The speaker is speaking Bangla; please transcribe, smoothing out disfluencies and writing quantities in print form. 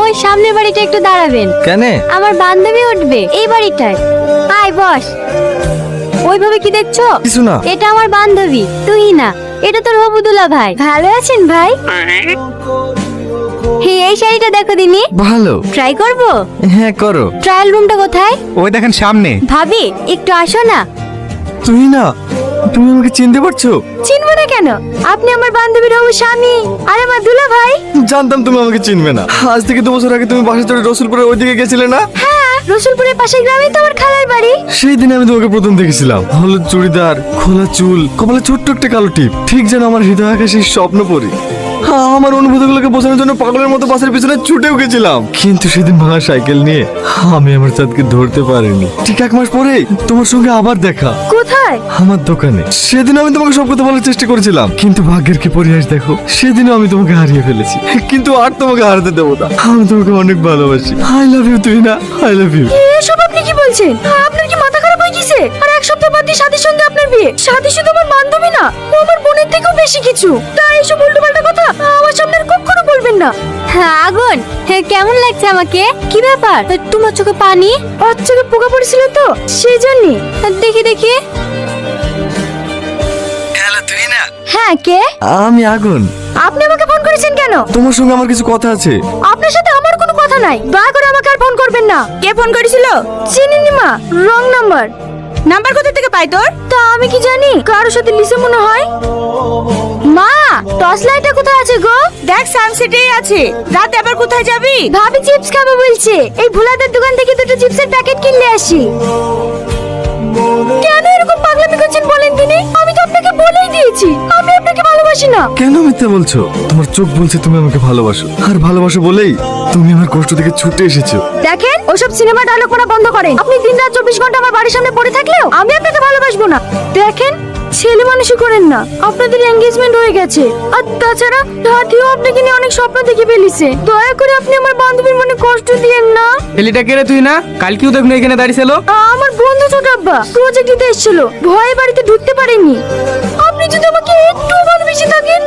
ওই সামনের বাড়িটা একটু দাঁড়াবেন। কেন? আমার বান্ধবী উঠবে এই বাড়িটায়। আয় বস। ওইভাবে কি দেখছো? কিছু না। এটা আমার বান্ধবী তুই না, এটা তোর হবুদুল্লাহ ভাই। ভালো আছেন ভাই? এই শাড়িটা দেখো দিনি। ভালো। ট্রাই করবো? হ্যাঁ করো। ট্রায়াল রুমটা কোথায়? ওই দেখেন সামনে। ভাবি একটু আসো না। তুই না, তুমি আমাকে চিনতে পারছো? চিনবো না কেন? আপনি আমার বান্ধবীর হবু স্বামী আর আমার দুলা ভাই। জানতাম তুমি আমাকে চিনবে না। আজ থেকে 2 বছর আগে তুমি বাসা চড়ে রসুলপুরের ওইদিকে গেছিলে না? হ্যাঁ, রসুলপুরের পাশের গ্রামে তো আমার খালার বাড়ি। সেই দিন আমি তোমাকে প্রথম দেখেছিলাম। হলুদ চুড়িদার, খোলা চুল, কপালে ছোট্ট একটা কালো টিপ, ঠিক যেন আমার হৃদয় আকাশে স্বপ্ন পরি। আমার অনুভূতিগুলোকে বোঝানোর জন্য পাগলের মতো বাসের পিছনে ছুটেও গেছিলাম, কিন্তু সেদিন ভাঙা সাইকেল নিয়ে আমি আমার চাঁদকে ধরতে পারিনি। ঠিক 1 মাস পরে তোমার সঙ্গে আবার দেখা। কোথায়? আমার দোকানে। সেদিন আমি তোমাকে সব কথা বলার চেষ্টা করেছিলাম, কিন্তু ভাগ্যের কি পরিহাস দেখো, সেদিনও আমি তোমাকে হারিয়ে ফেলেছি। কিন্তু আর তোমাকে হারাতে দেবো না। আমি তোমাকে অনেক ভালোবাসি। আই লাভ ইউ তুই না, আই লাভ ইউ। এসব আপনি কি বলছেন? আপনার কি মাথা খারাপ হয়ে গেছে? আর 1 সপ্তাহ বাদ দিয়ে সাথীর সঙ্গে আপনার বিয়ে। সাথী শুধু আমার বান্ধবী না, ও আমার বোনের থেকেও বেশি কিছু। তাই এসব উল্টোপাল্টা কথা আমার সামনে আর কখনো বলবেন না। হ্যাঁ আগুন, হ্যাঁ কেমন লাগছে আমাকে? কি ব্যাপার তোমার চোখে পানি? ওর চোখে পোকা পড়েছিল তো সেই জন্য। দেখি দেখি। হ্যালো তুই না? হ্যাঁ কে? আমি আগুন। আপনি আমাকে ফোন করেছেন কেন? তোমার সঙ্গে আমার কিছু কথা আছে। আপনার সাথে আমার কোনো কথা নাই, দয়া করে আমাকে আর ফোন করবেন না। কে ফোন করেছিল? চিনিনি মা, রং নাম্বার। নাম্বার কোথা থেকে পাই তোর? তা আমি কি জানি, কারোর সাথে লিসে মনে হয়। মা, টর্চ লাইটটা কোথায় আছে গো? দেখ সানসেটেই আছে। রাতে আবার কোথায় যাবি? ভাবি চিপস খাবে বলছে। এই ভোলাদের দোকান থেকে 2টো চিপসের প্যাকেট কিনলে আসি। কেন এরকম পাগলামি করছেন বলেন তিনি? আমি তো আপনাকে বলেই দিয়েছি আমি আপনাকে ভালোবাসি না। কেন মিথ্যা বলছো? তোমার চোখ বলছে তুমি আমাকে ভালোবাসো, আর ভালোবাসো বলেই তুমি আমার কষ্ট থেকে ছুটে এসেছো। দেখেন ওসব সিনেমা ডায়লগ করা বন্ধ করেন। আপনি দিনরাত 24 ঘন্টা আমার বাড়ির সামনে পড়ে থাকলেও আমি আপনাকে ভালোবাসবো না। দেখেন ছেলে মানুষই করেন না, আপনাদের এনগেজমেন্ট হয়ে গেছে। আর তাছাড়া দাদিও আপনাকে নিয়ে অনেক স্বপ্ন দেখে ফেলিছে। দয়া করে আপনি আমার বান্ধবীর মনে কষ্ট দিয়েন না। ছেলেটা কে রে তুই না? কালকেও দেখুন এখানে দাঁড়িয়েছিল। আমার বন্ধু ছোট আব্বা প্রজেক্ট দিতে এসেছিল, ভয়ে বাড়িতে ঢুকতে পারেনি। আপনি যদি আমাকে একটু ভালোবেসে থাকেন